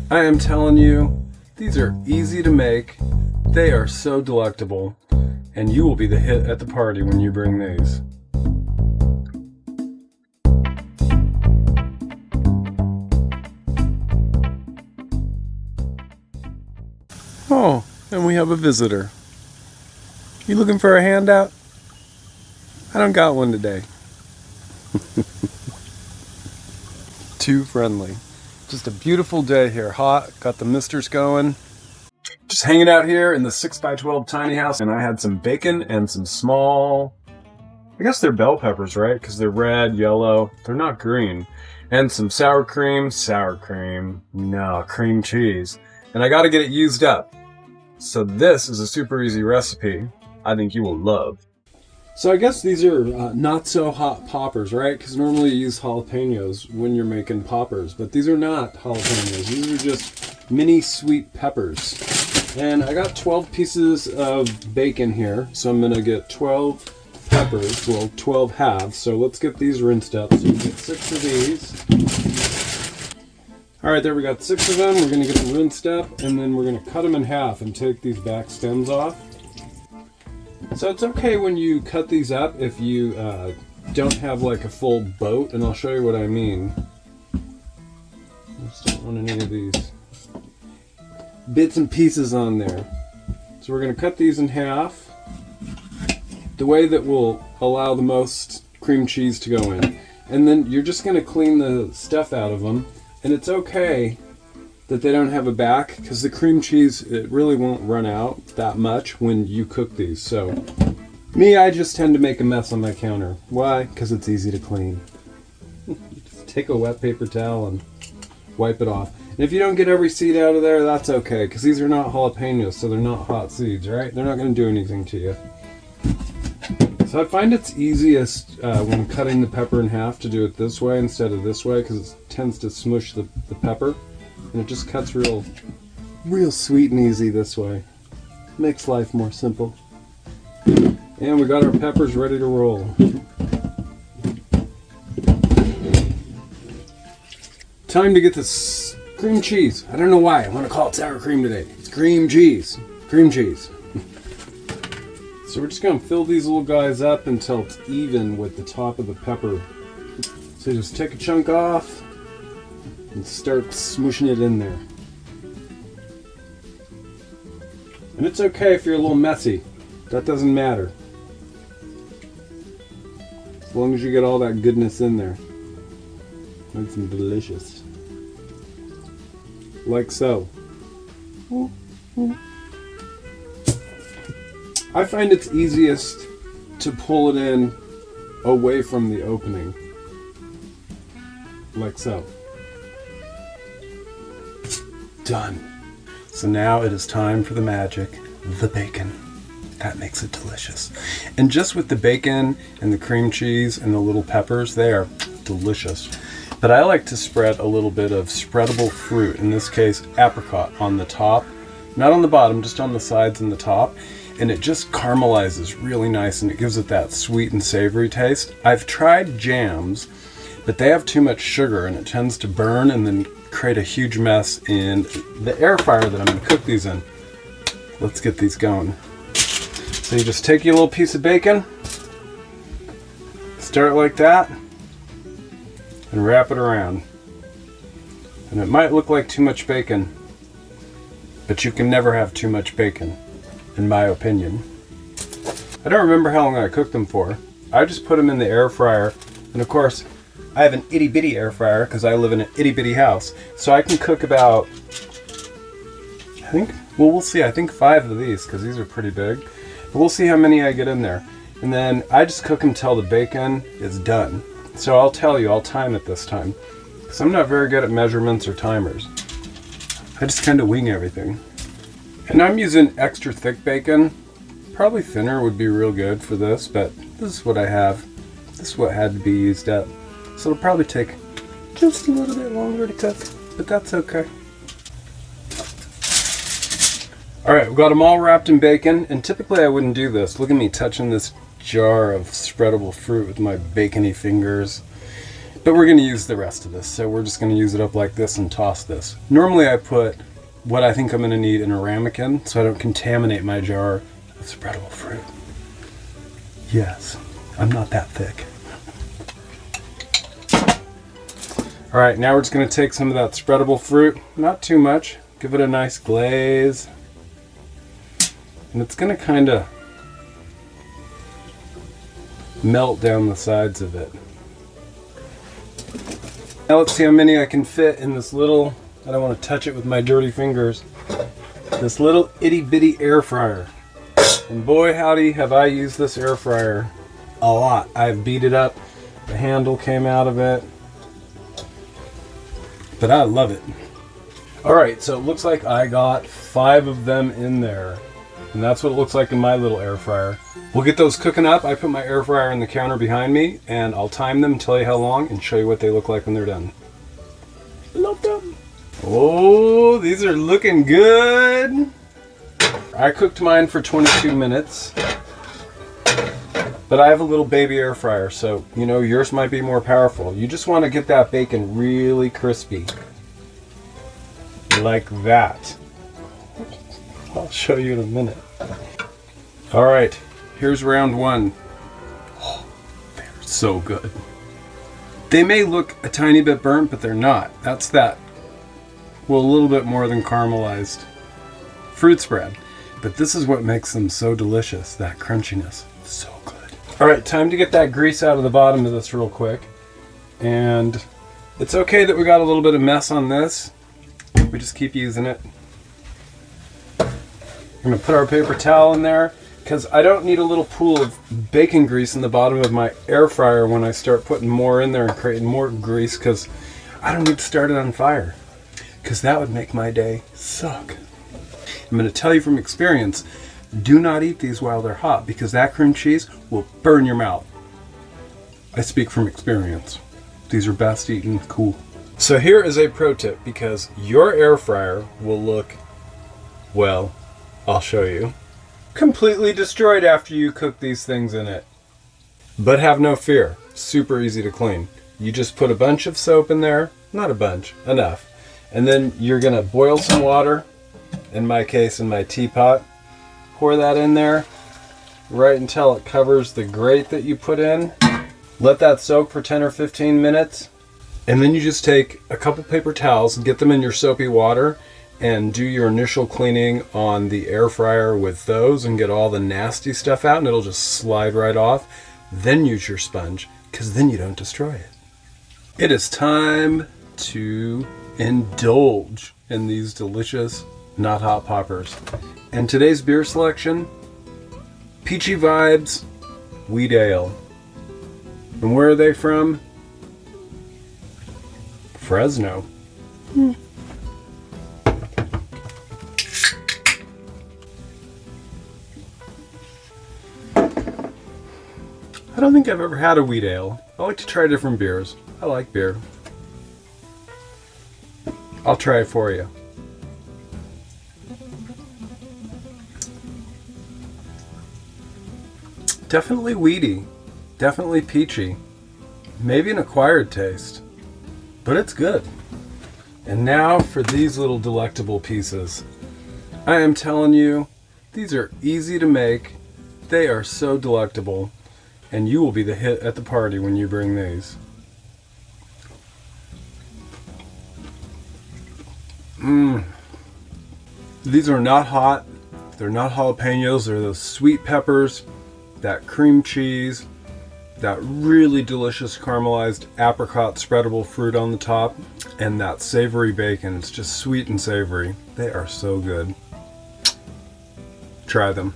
I am telling you, these are easy to make, they are so delectable, and you will be the hit at the party when you bring these. Oh, and we have a visitor. You looking for a handout? I don't got one today. Too friendly. Just a beautiful day here. Hot, got the misters going. Just hanging out here in the 6x12 tiny house, and I had some bacon and some small, I guess they're bell peppers, right? Because they're red, yellow, they're not green. And some sour cream, no, cream cheese. And I gotta get it used up. So this is a super easy recipe I think you will love. So I guess these are not so hot poppers, right? Because normally you use jalapenos when you're making poppers, but these are not jalapenos. These are just mini sweet peppers. And I got 12 pieces of bacon here, so I'm gonna get 12 peppers, well 12 halves. So let's get these rinsed up. So you get 6 of these. All right, there we got 6 of them. We're gonna get them rinsed up, and then we're gonna cut them in half and take these back stems off. So it's okay when you cut these up if you don't have like a full boat, and I'll show you what I mean. I just don't want any of these bits and pieces on there. So we're going to cut these in half the way that will allow the most cream cheese to go in. And then you're just going to clean the stuff out of them, and it's okay that they don't have a back, because the cream cheese, it really won't run out that much when you cook these. So me, I just tend to make a mess on my counter. Why? Because it's easy to clean. Just take a wet paper towel and wipe it off. And if you don't get every seed out of there, that's okay, because these are not jalapenos, so they're not hot seeds, right? They're not going to do anything to you. So I find it's easiest when cutting the pepper in half to do it this way instead of this way, because it tends to smush the pepper. And it just cuts real sweet and easy this way. Makes life more simple. And we got our peppers ready to roll. Time to get this cream cheese. I don't know why. I want to call it sour cream today. It's cream cheese. Cream cheese. So we're just going to fill these little guys up until it's even with the top of the pepper. So just take a chunk off and start smooshing it in there. And it's okay if you're a little messy. That doesn't matter. As long as you get all that goodness in there. Makes them delicious. Like so. I find it's easiest to pull it in away from the opening. Like so. Done. So now it is time for the magic, the bacon. That makes it delicious. And just with the bacon and the cream cheese and the little peppers, they are delicious. But I like to spread a little bit of spreadable fruit, in this case apricot, on the top. Not on the bottom, just on the sides and the top. And it just caramelizes really nice, and it gives it that sweet and savory taste. I've tried jams, but they have too much sugar and it tends to burn and then create a huge mess in the air fryer that I'm going to cook these in. Let's get these going. So you just take your little piece of bacon, start like that, and wrap it around. And it might look like too much bacon, but you can never have too much bacon, in my opinion. I don't remember how long I cooked them for. I just put them in the air fryer, and of course, I have an itty bitty air fryer because I live in an itty bitty house. So I can cook about, we'll see, I think 5 of these because these are pretty big. But we'll see how many I get in there. And then I just cook them till the bacon is done. So I'll tell you, I'll time it this time. Because I'm not very good at measurements or timers. I just kind of wing everything. And I'm using extra thick bacon. Probably thinner would be real good for this, but this is what I have. This is what had to be used up. So it'll probably take just a little bit longer to cook, but that's okay. Alright, we've got them all wrapped in bacon, and typically I wouldn't do this. Look at me touching this jar of spreadable fruit with my bacony fingers. But we're going to use the rest of this, so we're just going to use it up like this and toss this. Normally I put what I think I'm going to need in a ramekin so I don't contaminate my jar with spreadable fruit. Yes, I'm not that thick. All right, now we're just going to take some of that spreadable fruit, not too much, give it a nice glaze. And it's going to kind of melt down the sides of it. Now let's see how many I can fit in this little, I don't want to touch it with my dirty fingers, this little itty bitty air fryer. And boy howdy have I used this air fryer a lot. I've beat it up, the handle came out of it, but I love it. Alright, so it looks like I got 5 of them in there. And that's what it looks like in my little air fryer. We'll get those cooking up. I put my air fryer on the counter behind me, and I'll time them, tell you how long, and show you what they look like when they're done. Love them. Oh, these are looking good. I cooked mine for 22 minutes. But I have a little baby air fryer, so you know yours might be more powerful. You just want to get that bacon really crispy. Like that. I'll show you in a minute. All right, here's round 1. Oh, they're so good. They may look a tiny bit burnt, but they're not. That's that, well, a little bit more than caramelized fruit spread. But this is what makes them so delicious, that crunchiness. So good. All right, time to get that grease out of the bottom of this real quick. And it's okay that we got a little bit of mess on this. We just keep using it. I'm going to put our paper towel in there because I don't need a little pool of bacon grease in the bottom of my air fryer when I start putting more in there and creating more grease, because I don't need to start it on fire, because that would make my day suck. I'm going to tell you from experience, do not eat these while they're hot, because that cream cheese will burn your mouth. I speak from experience. These are best eaten cool. So here is a pro tip, because your air fryer will look, well, I'll show you, completely destroyed after you cook these things in it. But have no fear, super easy to clean. You just put a bunch of soap in there, not a bunch, enough. And then you're gonna boil some water, in my case in my teapot, pour that in there, right until it covers the grate that you put in. Let that soak for 10 or 15 minutes. And then you just take a couple paper towels and get them in your soapy water and do your initial cleaning on the air fryer with those and get all the nasty stuff out, and it'll just slide right off. Then use your sponge, because then you don't destroy it. It is time to indulge in these delicious not hot poppers. And today's beer selection, Peachy Vibes Wheat Ale. And where are they from? Fresno. I don't think I've ever had a wheat ale. I like to try different beers. I like beer. I'll try it for you. Definitely wheaty. Definitely peachy. Maybe an acquired taste. But it's good. And now for these little delectable pieces. I am telling you, these are easy to make. They are so delectable. And you will be the hit at the party when you bring these. These are not hot. They're not jalapenos. They're those sweet peppers, that cream cheese, that really delicious caramelized apricot spreadable fruit on the top, and that savory bacon. It's just sweet and savory. They are so good. Try them.